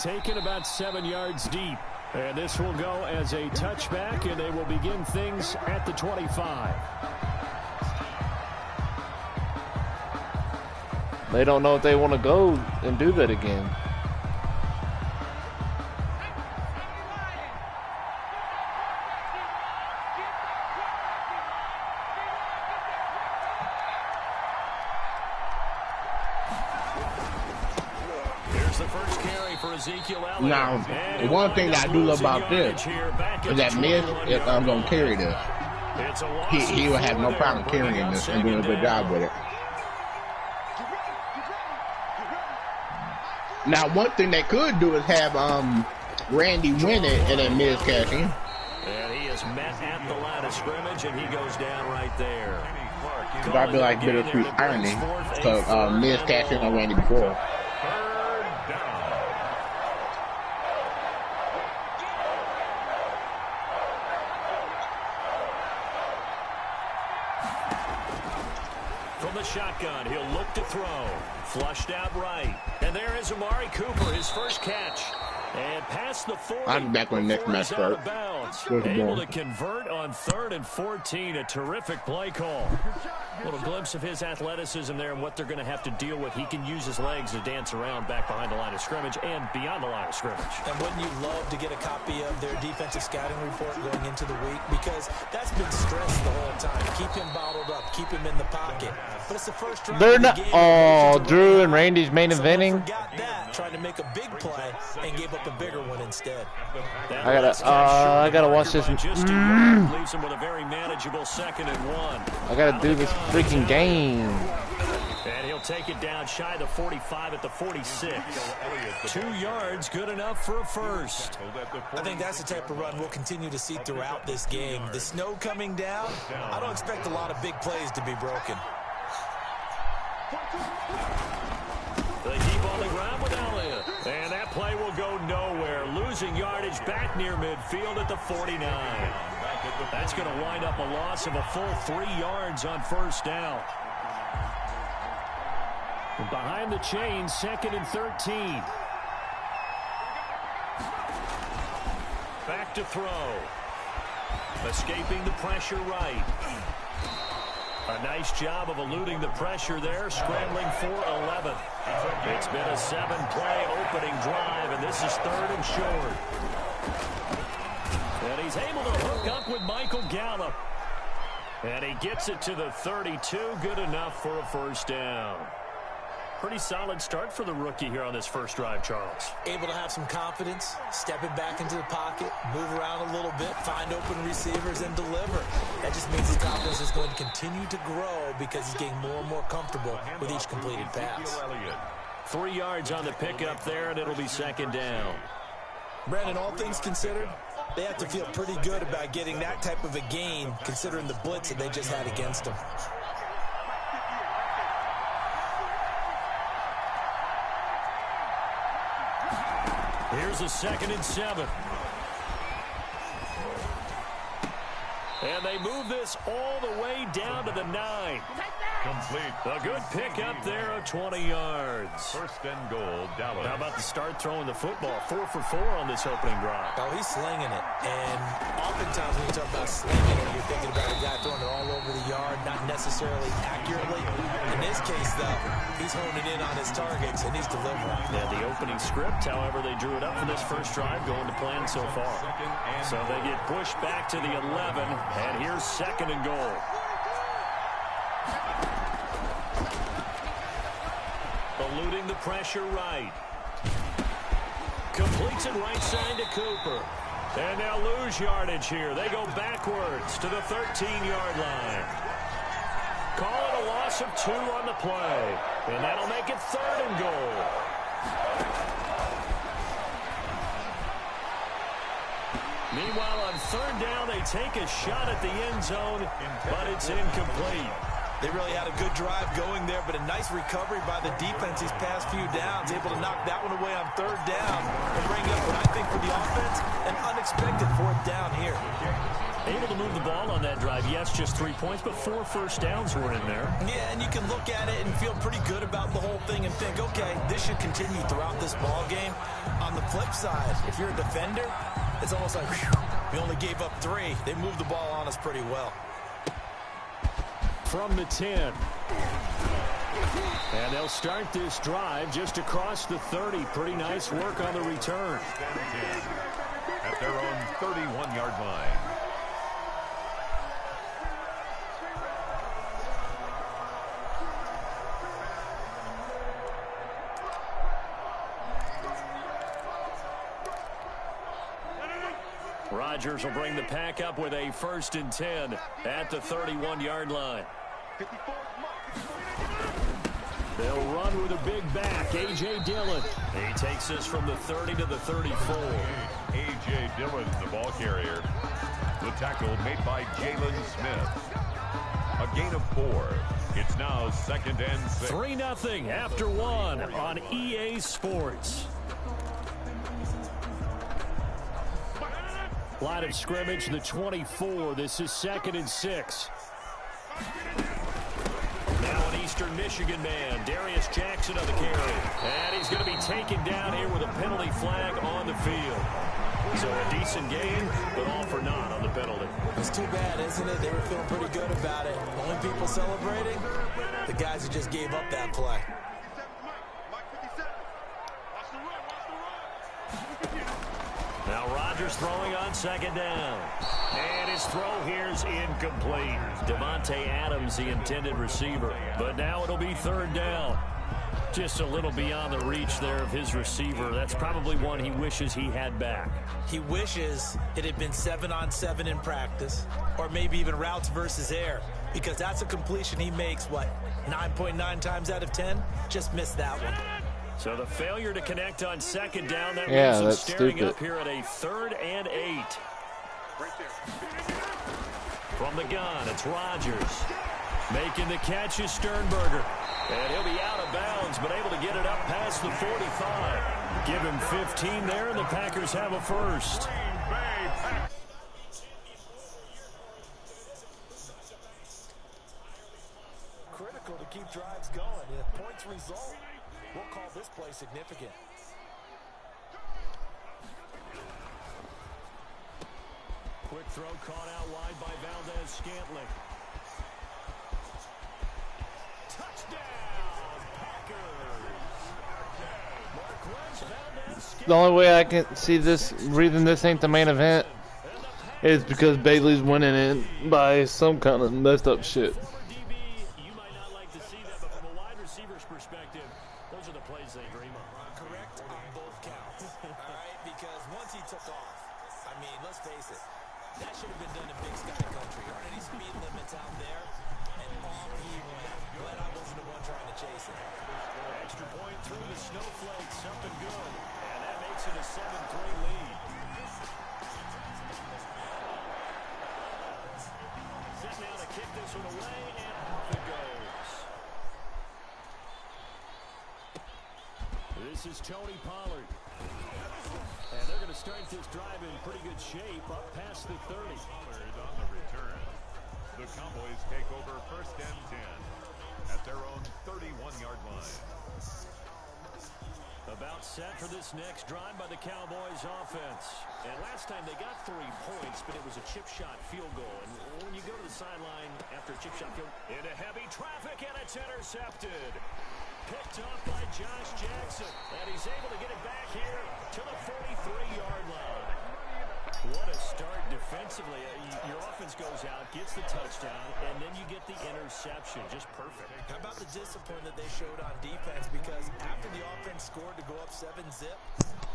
taken about 7 yards deep. And this will go as a touchback, and they will begin things at the 25. They don't know if they want to go and do that again. Now, the one thing that I do love about this is that Miz is going to carry this. He will have no problem carrying this and doing a good job with it. Now, one thing they could do is have Randy win it and then Miz cash in. And he is met at the line of scrimmage, and he goes down right there. That'd be like bittersweet irony because Miz cashed in on Randy before. Shotgun, he'll look to throw. Flushed out right. And there is Amari Cooper, his first catch. And past the 40. I'm back when next match starts. Able to convert on 3rd and 14. A terrific play call. A little glimpse of his athleticism there and what they're going to have to deal with. He can use his legs to dance around back behind the line of scrimmage and beyond the line of scrimmage. And wouldn't you love to get a copy of their defensive scouting report going into the week? Because that's been stressed the whole time. Keep him bottled up. Keep him in the pocket. But it's the first drive. They're not. Oh, Drew and Randy's main eventing. Forgot that, trying to make a big play and gave up a bigger one instead. I gotta watch this. Leaves him with a very manageable 2nd and 1. I gotta do this freaking game. And he'll take it down shy of the 45 at the 46. 2 yards, good enough for a first. I think that's the type of run we'll continue to see throughout this game. The snow coming down, I don't expect a lot of big plays to be broken. They keep on the ground with Elliott. And that play will go nowhere. Losing yardage back near midfield at the 49. That's going to wind up a loss of a full 3 yards on first down. Behind the chains, 2nd and 13. Back to throw. Escaping the pressure right. A nice job of eluding the pressure there, scrambling for 11. It's been a 7-play opening drive, and this is 3rd and short. And he's able to hook up with Michael Gallup. And he gets it to the 32, good enough for a first down. Pretty solid start for the rookie here on this first drive, Charles. Able to have some confidence, stepping back into the pocket, move around a little bit, find open receivers, and deliver. That just means his confidence is going to continue to grow because he's getting more and more comfortable with each completed pass. 3 yards on the pickup there, and it'll be 2nd down. Brandon, all things considered, they have to feel pretty good about getting that type of a gain considering the blitz that they just had against them. Here's a 2nd and 7. And they move this all the way down to the 9. Complete. A good pickup there of 20 yards. 1st and goal, Dallas. How about the start throwing the football? 4 for 4 on this opening drive. Oh, he's slinging it. And oftentimes when you talk about slinging it, you're thinking about a guy throwing it all over the yard, not necessarily accurately. In this case, though, he's honing in on his targets, and he's delivering. Yeah, the opening script, however, they drew it up for this first drive, going to plan so far. So they get pushed back to the 11, and here's 2nd and goal. Eluding the pressure right. Completes it right side to Cooper. And they'll lose yardage here. They go backwards to the 13-yard line. Call it a loss of 2 on the play. And that'll make it 3rd and goal. Meanwhile, on 3rd down, they take a shot at the end zone, but it's incomplete. They really had a good drive going there, but a nice recovery by the defense these past few downs, able to knock that one away on 3rd down and bring up what I think for the offense, an unexpected 4th down here. Able to move the ball on that drive. Yes, just 3 points, but 4 first downs were in there. Yeah, and you can look at it and feel pretty good about the whole thing and think, okay, this should continue throughout this ball game. On the flip side, if you're a defender, it's almost like, whew, we only gave up 3. They moved the ball on us pretty well. From the 10. And they'll start this drive just across the 30. Pretty nice work on the return. At their own 31-yard line. Rodgers will bring the pack up with a 1st and 10 at the 31-yard line. They'll run with a big back, A.J. Dillon. He takes us from the 30 to the 34. A.J. Dillon, the ball carrier. The tackle made by Jalen Smith. A gain of 4. It's now 2nd and 6. 3-0 after 1 on EA Sports. Line of scrimmage, the 24. This is 2nd and 6. Now an Eastern Michigan man, Darius Jackson on the carry. And he's going to be taken down here with a penalty flag on the field. So a decent game, but all for naught on the penalty. It's too bad, isn't it? They were feeling pretty good about it. The only people celebrating, the guys who just gave up that play. Now Rodgers throwing on 2nd down. And his throw here's incomplete. Devontae Adams, the intended receiver. But now it'll be 3rd down. Just a little beyond the reach there of his receiver. That's probably one he wishes he had back. He wishes it had been 7-on-7 in practice, or maybe even routes versus air, because that's a completion he makes, what, 9.9 times out of 10? Just missed that one. So the failure to connect on 2nd down, that Yeah, leaves him that's staring stupid. up here at a 3rd and 8. From the gun, it's Rodgers. Making the catch is Sternberger. And he'll be out of bounds, but able to get it up past the 45. Give him 15 there, and the Packers have a 1st. Critical to keep drives going. If points result, we'll call this play significant. Quick throw caught out wide by Valdez-Scantling. Touchdown, Packers. Marquez Valdez-Scantling. The only way I can see this, reason this ain't the main event, is because Bailey's winning it by some kind of messed up shit. DB, you might not like to see that, but from a wide receiver's perspective, those are the plays they dream of. Correct on both counts. All right, because once he took off, I mean, let's face it, that should have been done in Big Sky Country. There aren't any speed limits out there, and off he went. Glad I wasn't the one trying to chase it. Extra point through the snowflakes, something good. And that makes it a 7-3 lead. Set now to kick this one away, and off it goes. This is Tony Pollard. And they're going to start this drive in pretty good shape up past the 30. Pollard on the return. The Cowboys take over 1st and 10 at their own 31-yard line. About set for this next drive by the Cowboys offense. And last time they got 3 points, but it was a chip shot field goal. And when you go to the sideline after a chip shot field, into heavy traffic, and it's intercepted. Picked off by Josh Jackson. And he's able to get it back here to the 43-yard line. What a start defensively. Your offense goes out, gets the touchdown, and then you get the interception. Just perfect. How about the discipline that they showed on defense? Because after the offense scored to go up 7-zip,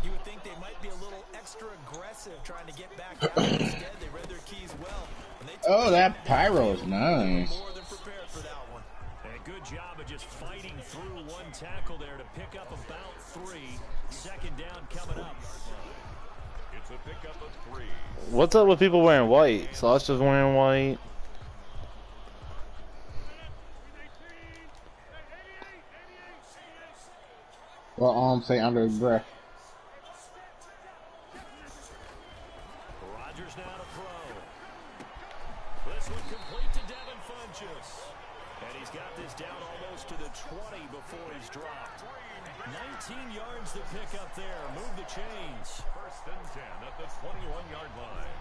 you would think they might be a little extra aggressive trying to get back out. Instead, they read their keys well. And they Oh, that pyro is nice. more than prepared for that one. And good job of just fighting through one tackle there to pick up about 3. 2nd down coming up. It's a pickup of 3. What's up with people wearing white? Sasha's wearing white. Well, say under his breath. Rodgers now to throw. This one complete to Devin Funchess. And he's got this down almost to the 20 before he's dropped. 19 yards to pick up there. Move the chains. 1st and 10 at the 21-yard line.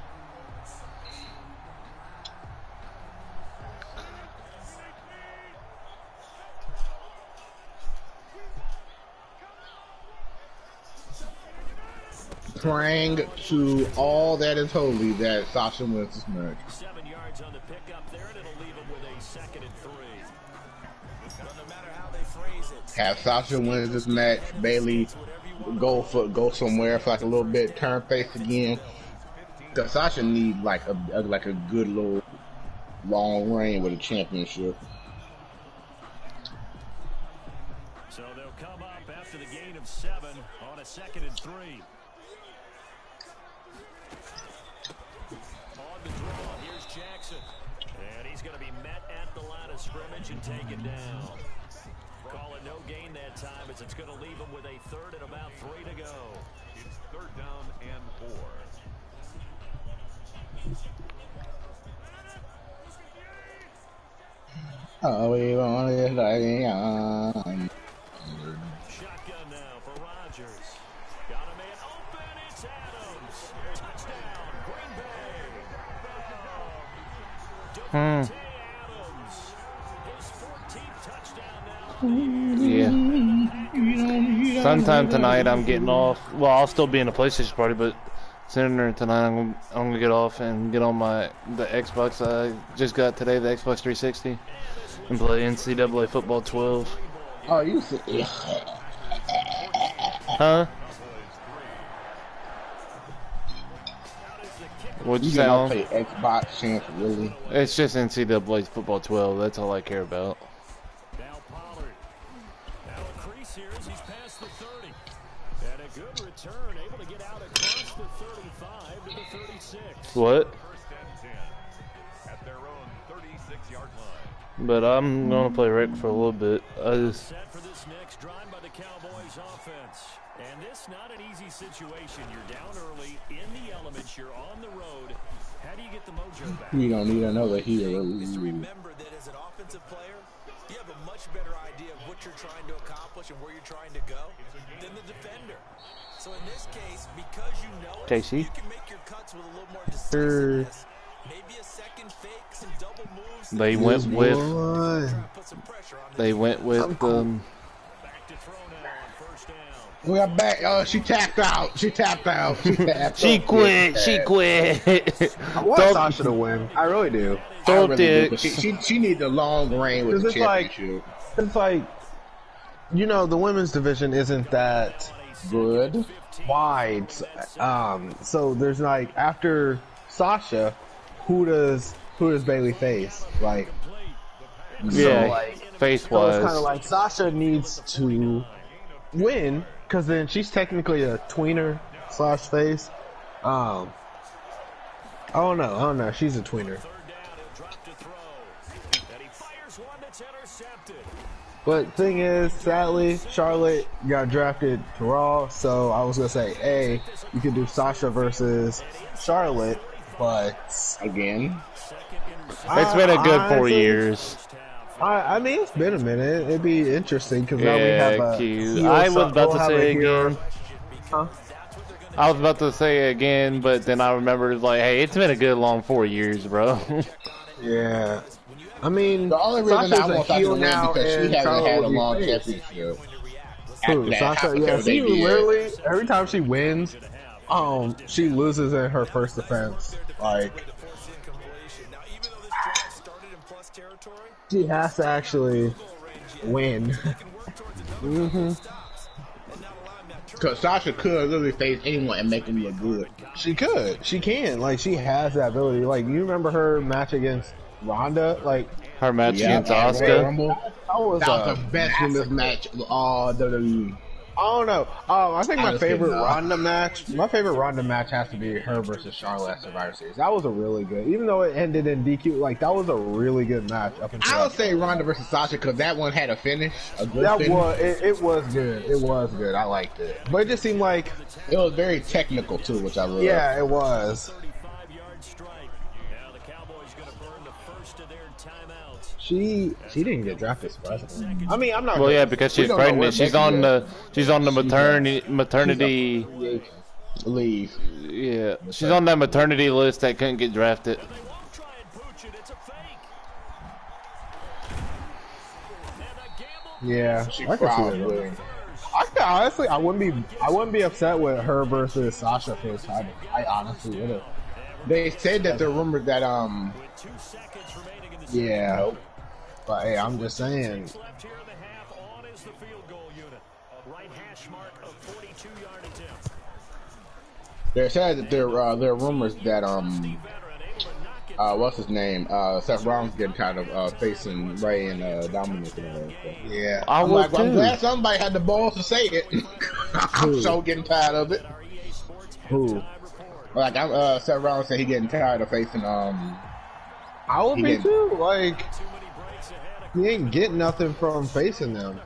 Praying to all that is holy that Sasha wins this match. 7 yards on the pickup there, and it'll leave him with a 2nd and 3. But no matter how they phrase it, Have Sasha wins this match. Bailey go somewhere for like a little bit, turn face again. Cause Sasha need like a good little long reign with a championship. So they'll come up after the gain of 7 on a 2nd and 3. On the draw, here's Jackson. And he's going to be met at the line of scrimmage and taken down. Call it no gain that time, as it's going to leave him with a 3rd and about 3 to go. It's 3rd down and 4. Oh, we want it like on. Shotgun now for Rodgers. Got a man open. It's Adams. Touchdown, Green Bay. Adams. His 14th touchdown now. Yeah. Sometime tonight I'm getting off. Well, I'll still be in a PlayStation party, but sooner tonight I'm gonna get off and get on the Xbox I just got today, the Xbox 360, and play NCAA Football 12. Oh, you see? Huh? What'd you You say? don't play Xbox, Chance, really? It's just NCAA Football 12. That's all I care about. Now Pollard. Now a crease here as he's past the 30. And a good return, able to get out across the 35 to the 36. What? 1st and 10 at their own 36-yard line. But I'm gonna play Rick for a little bit. Set for this next drive by the Cowboys offense. And this not an easy situation. You're down early, in the elements, you're on the road. How do you get the mojo back? We don't need another hero. is to remember that as an offensive player, you have a much better idea of what you're trying to accomplish and where you're trying to go than the defender. So in this case, because you know it, KC? you can make your cuts with a little more decisiveness. Maybe a second fake, some double moves. They went with. Put some pressure on the They went with Back to throw now on 1st down. We are back. Oh, she tapped out. She tapped out. She quit. She quit. I want Sasha to win. I really do. Throw Really dicks. she needs a long reign with the Because it's like, championship. it's like, you know, the women's division isn't that Good. wide. So there's like, after Sasha, who does Bailey face? Like, Yeah, like, face so it's kind wise. of like Sasha needs to win because then she's technically a tweener / face. I don't know. She's a tweener. 3rd down, he'll drop to throw. And he fires one that's intercepted. But thing is, sadly, Charlotte got drafted to Raw, so I was gonna say, hey, you could do Sasha versus Charlotte, but Again. It's been a good 4 honestly, years. I mean, it's been a minute. It'd be interesting because now we have Yeah, a. cute. heel I was about we'll to have say a heel. again. Huh? I was about to say it again, but then I remembered, like, hey, it's been a good long 4 years, bro. Yeah. I mean, The only reason Sasha's I want a Sasha to heel win now, because she and hasn't Charlotte had a would be long face. championship. Who, After Sasha? that, Yeah, she they did. literally every time she wins, she loses in her first defense. Like, Now, even though this drive started in plus territory, she has to actually win. they can work towards a number of stops and not allowing that Because Sasha could literally face anyone and make them look good. She could. She can. Like, she has that ability. Like, you remember her match against Ronda? Like, Her match against at Royal Asuka. Rumble. that was That was the best women's match of all WWE. I don't know. I think my Honestly, favorite no. Ronda match. My favorite Ronda match has to be her versus Charlotte at Survivor Series. That was a really good. Even though it ended in DQ, like that was a really good match up until. I would say Ronda versus Sasha because that one had a finish, a good that finish. was it was good. It was good. I liked it, but it just seemed like It was very technical too, which I love. yeah, it was. 35-yard strike. Now the Cowboys going to burn the first of their timeouts. She didn't get drafted, surprisingly. I mean, I'm not. Well, yeah, because she's pregnant. She's on the maternity leave. Yeah, she's on that maternity list that couldn't get drafted. Yeah, I can see it. Honestly, I wouldn't be upset with her versus Sasha for this title. I honestly would have. They said that the rumors that yeah, but hey, I'm just saying. They said that there are rumors that what's his name? Seth Rollins getting tired of facing Ray and Dominic and everything. Yeah, I'm glad somebody had the balls to say it. I'm so getting tired of it. Who? Like Seth Rollins said he getting tired of facing I would be too. Like he ain't getting nothing from facing them.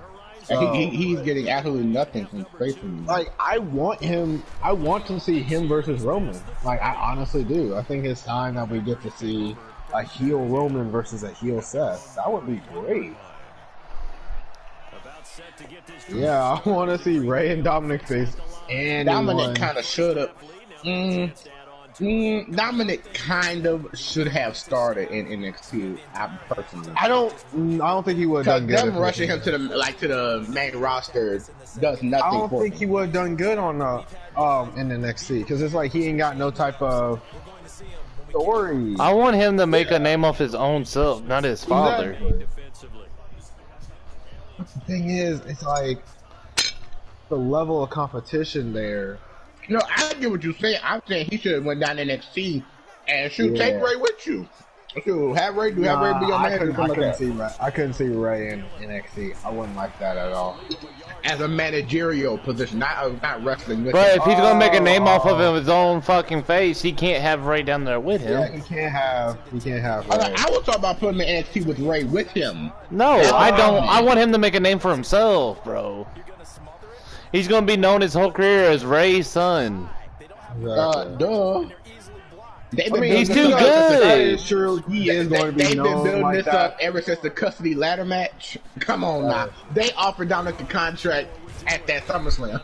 So, he's getting absolutely nothing from facing them. Like I want to see him versus Roman. Like I honestly do. I think it's time that we get to see a heel Roman versus a heel Seth. That would be great. Yeah, I want to see Ray and Dominic face. And Dominic kind of should have. Dominic kind of should have started in NXT. Personally, I don't think he would have done good. Them rushing him to the main roster does nothing. I don't think he would have done good on in NXT because it's like he ain't got no type of story. I want him to make a name off his own self, not his father. Exactly. The thing is, it's like the level of competition there. No, I get what you're saying. I'm saying he should have went down to NXT and take Ray with you. Have Ray be your manager. I couldn't see Ray in NXT. I wouldn't like that at all. As a managerial position, not wrestling with But him. if he's gonna make a name off of his own fucking face, he can't have Ray down there with him. Yeah, he can't have Ray. I was talking about putting him in NXT with Ray with him. No, I don't. I want him to make a name for himself, bro. He's gonna be known his whole career as Ray's son. Duh. He's too good. That is true. He is going to be known. They've been building like this that. up ever since the custody ladder match. Come on now. They offered Dominic a contract at that SummerSlam.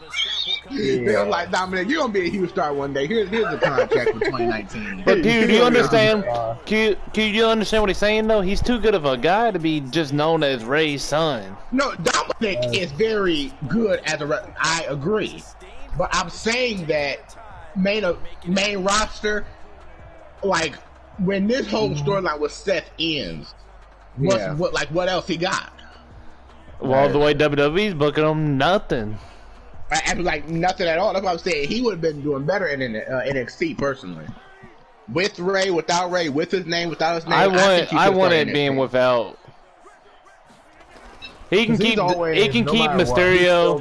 Yeah. They're like, Dominic, you're gonna be a huge star one day. Here's a contract for 2019. But do you understand? Do you understand what he's saying though? He's too good of a guy to be just known as Ray's son. No, Dominic is very good as a. I agree, but I'm saying that main roster, like when this whole storyline with Seth ends, what else he got? Well, the way WWE's booking him, nothing. Like nothing at all. That's what I'm saying. He would have been doing better in NXT personally. With Ray, without Ray, with his name, without his name. I want it being without. He can keep Mysterio.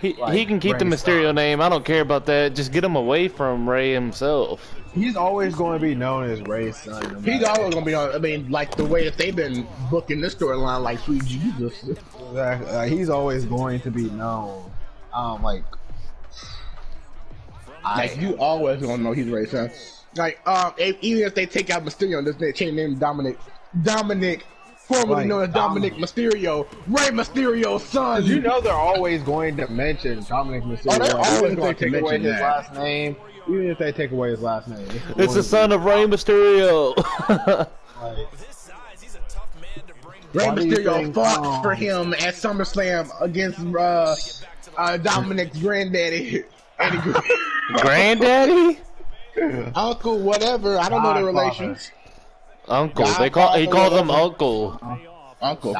He can keep the Mysterio name. I don't care about that. Just get him away from Ray himself. He's always going to be known as Ray's son. He's always going to be known. I mean, like the way that they've been booking this storyline, like sweet Jesus. Exactly. He's always going to be known. You always gonna know he's Ray's son. Like, even if they take out Mysterio and this they change name Dominic, formerly known as Dominic Mysterio, Rey Mysterio's son. You know they're always going to mention Dominic Mysterio. They're always going to take away mention his last name. Even if they take away his last name, it's the son of Rey Mysterio. Rey Mysterio fought for him at SummerSlam against Dominic's granddaddy. Granddaddy? Uncle, whatever. I don't know the relations. Uncle. He calls him Uncle. Uncle.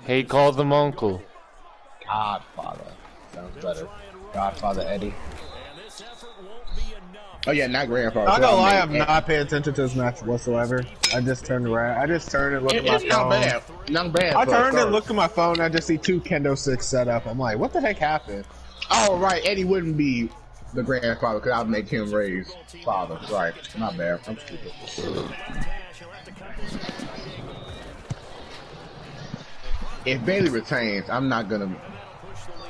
He calls him Uncle. Godfather. Sounds better. Godfather Eddie. Oh yeah, not grandfather. I'm not gonna lie, I'm not paying attention to this match whatsoever. I just turned around. I just turned and looked at my phone. Not bad. I turned and looked at my phone and I just see 2 kendo sticks set up. I'm like, what the heck happened? Oh right, Eddie wouldn't be the grandfather because I'd make him Ray's father. Right, not bad. I'm stupid. If Bayley retains, I'm not gonna be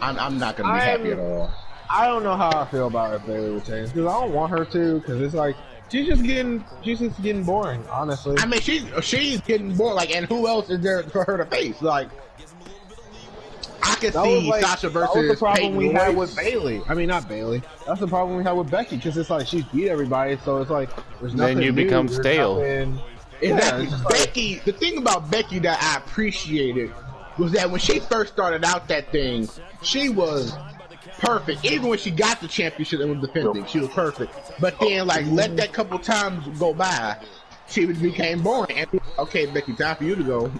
happy at all. I don't know how I feel about if Bailey retains because I don't want her to because it's like she's just getting boring. Honestly, I mean, she's getting bored. Like, and who else is there for her to face? Like, I could see Sasha versus that was the problem Peyton we had Royce. with Bailey. I mean, not Bailey. That's the problem we had with Becky because it's like she's beat everybody, so it's like there's nothing. Then you new, become there's stale. nothing- Exactly. Yeah, Becky, the thing about Becky that I appreciated was that when she first started out that thing, she was perfect. Even when she got the championship and was defending, she was perfect. But then, like, let that couple times go by, she became boring. And okay, Becky, time for you to go.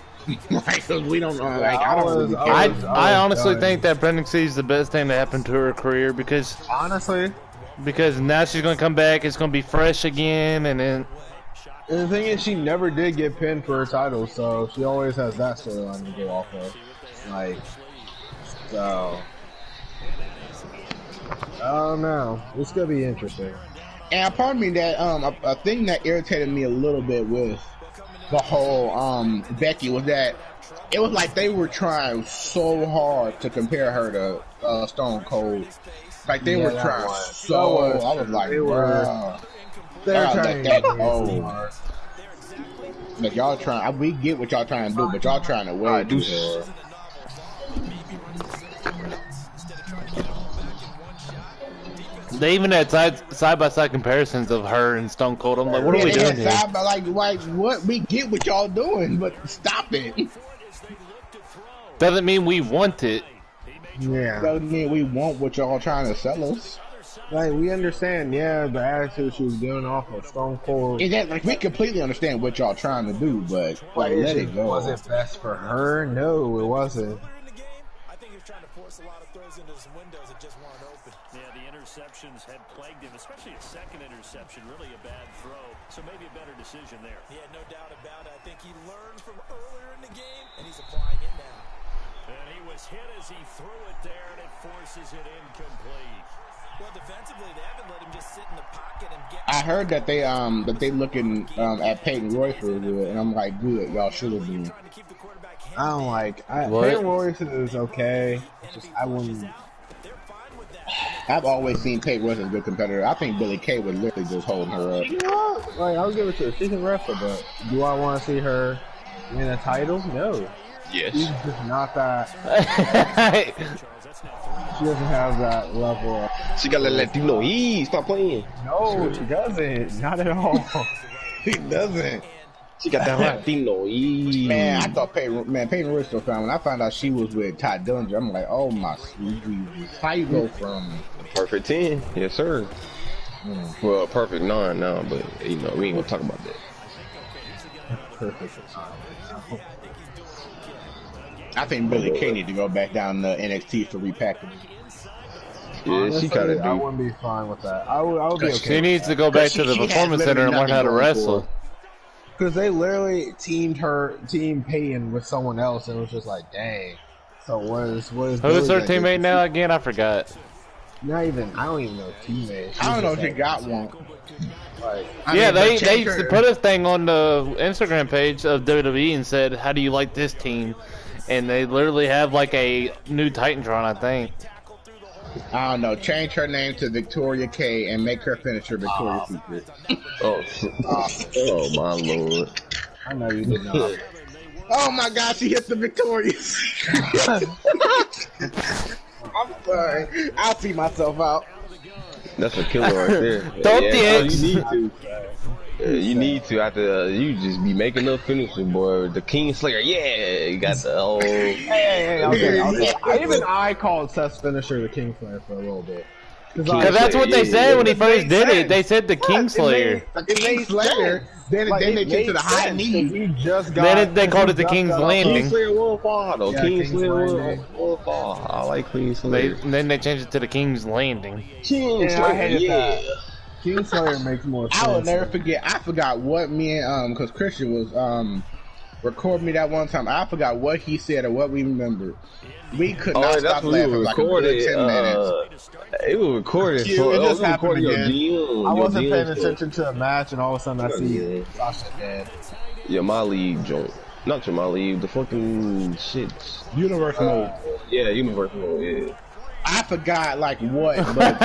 Like, 'cause we don't like. I don't really care. I honestly think that pregnancy is the best thing that happened to her career because now she's gonna come back. It's gonna be fresh again, and then. And the thing is, she never did get pinned for her title, so she always has that storyline to go off of. Like, so I don't know. It's gonna be interesting. And pardon me that a thing that irritated me a little bit with the whole Becky was that it was like they were trying so hard to compare her to Stone Cold. Like they were trying so. I was like, wow. They're trying to Like y'all trying. We get what y'all trying to do, but y'all trying to way too hard. They even had side by side comparisons of her and Stone Cold. I'm like, what are we doing here? Like what? We get what y'all doing, but stop it. Doesn't mean we want it. Yeah. Doesn't mean we want what y'all trying to sell us. Like, we understand, yeah, the attitude she was giving off of Stone Cold. Is that, like, we completely understand what y'all trying to do, but like, let it go. Was it best for her? No, it wasn't. I think he was trying to force a lot of throws into some windows that just weren't open. Yeah, the interceptions had plagued him, especially a second interception, really a bad throw. So maybe a better decision there. Yeah, no doubt about it. I think he learned from earlier in the game, and he's applying it now. And he was hit as he threw it there, and it forces it incomplete. Well, defensively, they haven't let him just sit in the pocket and get. I heard that they looking at Peyton Royce for good, and I'm like, good, y'all should have been. I don't like. Peyton Royce is okay. It's just I wouldn't. I've always seen Peyton Royce as a good competitor. I think Billie Kay would literally just hold her up. You know what? Like, I'll give it to her. She can wrestle, but do I want to see her win a title? No. Yes. She's just not that. She doesn't have that level of... She gotta let you know, stop playing. No, she doesn't. Not at all. He doesn't. She got that Latino. Man, I thought Peyton Royce so fine. When I found out she was with Ty Dillinger, I'm like, oh my sweet Jesus. How you go from... Perfect 10. Yes, sir. Well, perfect 9 now, but, you know, we ain't gonna talk about that. Perfect. I think Billie Kay need to go back down to NXT for repackaging. Yeah, Honestly, she kind of I do. wouldn't be fine with that. I would be okay. She needs to go back to the she has performance center and learn how to literally nothing going wrestle. Because they literally teamed Peyton with someone else, and it was just like, dang. So what is Who's Billie her gonna do? teammate now again? I forgot. Not even. I don't even know teammate. I don't know if she got one. Like, Yeah, they changed her- put a thing on the Instagram page of WWE and said, how do you like this team? And they literally have like a new Titantron, I think. I don't know. Change her name to Victoria K and make her finish her Victoria's Secret. Oh my lord. I know you did not. Oh my God, she hit the Victoria's Secret. I'm sorry. I'll see myself out. That's a killer right there. Don't yeah, dance. you need to. You need to after you just be making up finishes, boy. The King Slayer, yeah, you got the whole. Hey, even I called Seth's finisher the Kingslayer for a little bit. Because that's what they said when he first did it. They said the Kingslayer. The Kingslayer. Then they took to the high knee. Then they called it the King's Landing. Kingslayer will fall though. Yeah, Kingslayer will fall. I like Kingslayer. Then they changed it to the King's Landing. Kingslayer, yeah. Kingslayer makes more sense. I will never forget. I forgot what me and because Christian was recording me that one time. I forgot what he said or what we remembered. We could not stop laughing for like a good 10 minutes. It was recorded. So it just happened again. I wasn't paying attention to the match, and all of a sudden I see Sasha dead. Yeah, my league joint. Not your my league. The fucking shit. Universe mode. Yeah, universe mode. Yeah. I forgot like what, but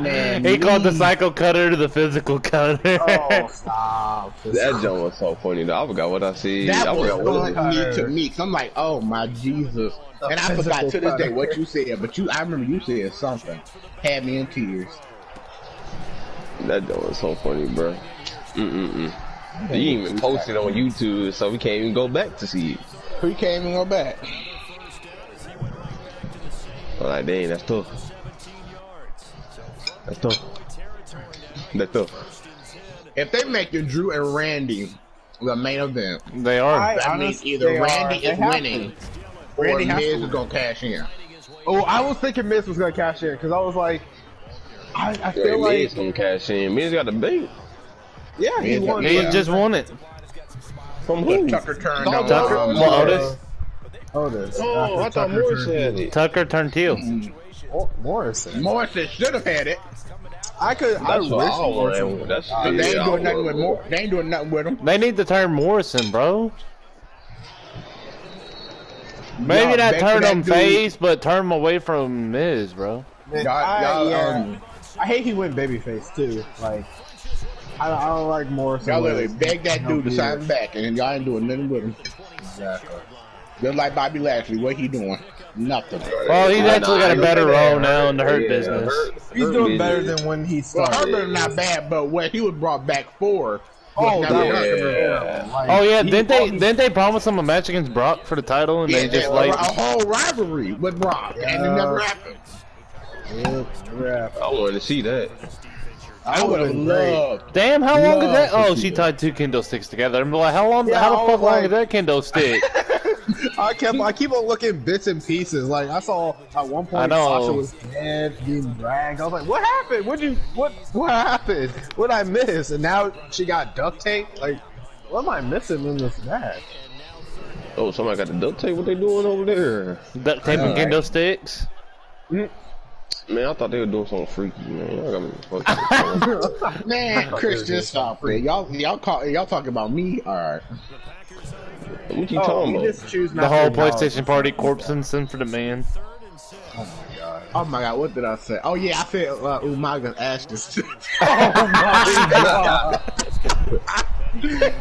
man, he called the psycho cutter the physical cutter. Oh, stop. That joke was so funny though. I forgot what I said. that I was forgot what funny to me. Cause I'm like, oh my Jesus, and I forgot to this day what you said, but I remember you said something had me in tears. that joke was so funny, bro. You even posted it on YouTube, so we can't even go back to see it. We can't even go back. I'm like, dang, that's tough. That's tough. That's tough. If they make it Drew and Randy the main event, They are. that means either Randy is winning or Miz is gonna cash in. Oh, I was thinking Miz was gonna cash in because I was like, I feel Yeah, like Miz gonna cash in. Miz got the bait. yeah, he won. He Yeah. just won it. From who? Tucker turned Dog on Tucker? Well, Otis? Otis. Oh, I thought Morris had it. Tucker turned heel. Morrison. Morrison should have had it. I That's wish what I Morrison. want. That's But they ain't doing nothing with more. They ain't doing nothing with him. They need to turn Morrison, bro. Maybe Y'all not bet turn that him dude- face, but turn him away from Miz, bro. I hate he went babyface too. Like, I don't like Morrison. Y'all literally begged that dude to sign back, and y'all ain't doing nothing with him. Exactly. Just like Bobby Lashley, what he doing? Nothing. Well, he's actually got a better role now in the Hurt Yeah, business. He's doing better than when he Well, started. Herbert is not bad, but what he was brought back for. Oh, was that not was good. terrible. Like, Oh yeah, he didn't they promise him a match against Brock for the title and Yeah, they just a like whole rivalry with Brock, and it never happened. I wanted to see that. I would have loved. damn, how long is that? Love to Oh, see she that. tied 2 kendo sticks together. I'm like, how long? Yeah, how I the fuck was long like- is that kendo stick? I keep on looking bits and pieces. Like I saw at one point I know. Sasha was dead, being dragged. I was like, what happened? What happened? What I miss? And now she got duct tape. Like, what am I missing in this match? Oh, somebody got the duct tape. What they doing over there? Duct tape and kendo sticks. Man, I thought they were doing something freaky, man. Y'all got me Man, Christian, stop it. Y'all talking about me? All right. What you Oh, talking you about? just choose The not whole to acknowledge PlayStation Party corpse and sin for the man. Oh my God, what did I say? Oh yeah, I said Umaga's ashes. We said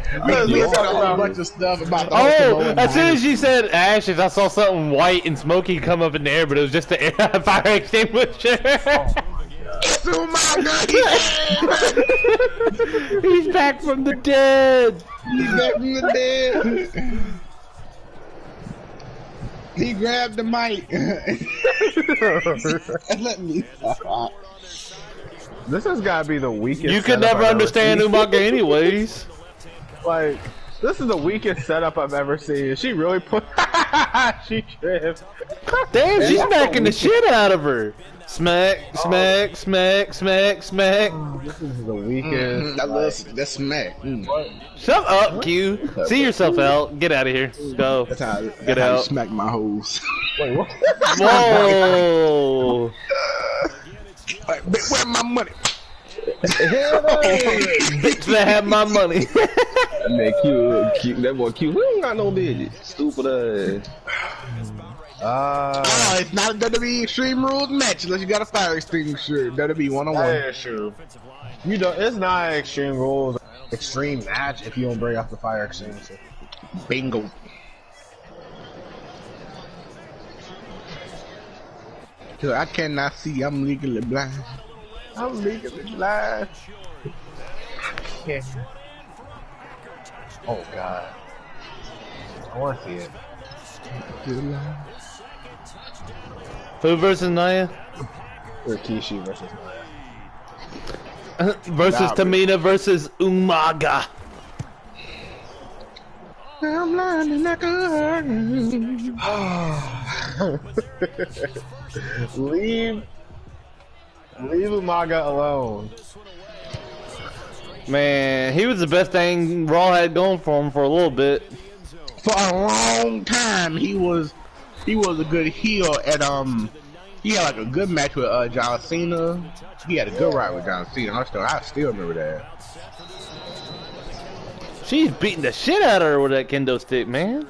a whole bunch of stuff about the whole Oh, Samoan as soon as dynasty. she said ashes, I saw something white and smoky come up in the air, but it was just the air fire extinguisher. It's Umaga, He's back from the dead. he's back from the dead. He grabbed the mic. Let me stop. This has got to be the weakest. You could setup never I've ever understand seen. Umaga anyways. Like, this is the weakest setup I've ever seen. She really put. She tripped. Damn, she's smacking the shit out of her. Smack, smack, smack, smack, smack. This is the weakest. That's smack. Shut up, Q. See yourself out. Get out of here. Go. That's how Get you out. smack my hoes. Wait, what? Whoa. Like, bitch, where's my money? Bitch that had my money. That cute. That boy cute. We don't got no digits. Stupid ass. Oh, it's not a WWE Extreme Rules match unless you got a fire extinguisher. WWE 101. That is true. You don't. It's not an Extreme Rules, extreme match if you don't bring out the fire extinguisher. Bingo. Cause I cannot see, I'm legally blind. I'm legally blind. Yeah. Oh God. I want to see it. Who versus Naya? Rikishi versus Naya. Versus Tamina versus Umaga. I'm blind and I can Leave Umaga alone. Man, he was the best thing Raw had going for him for a little bit. For a long time, he was a good heel at he had like a good match with John Cena. He had a good ride with John Cena. I still remember that. She's beating the shit out of her with that kendo stick, man.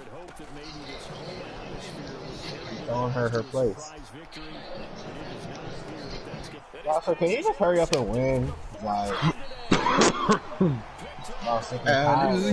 Showing her place. Also, can you just hurry up and win? Like, I'm sick and tired.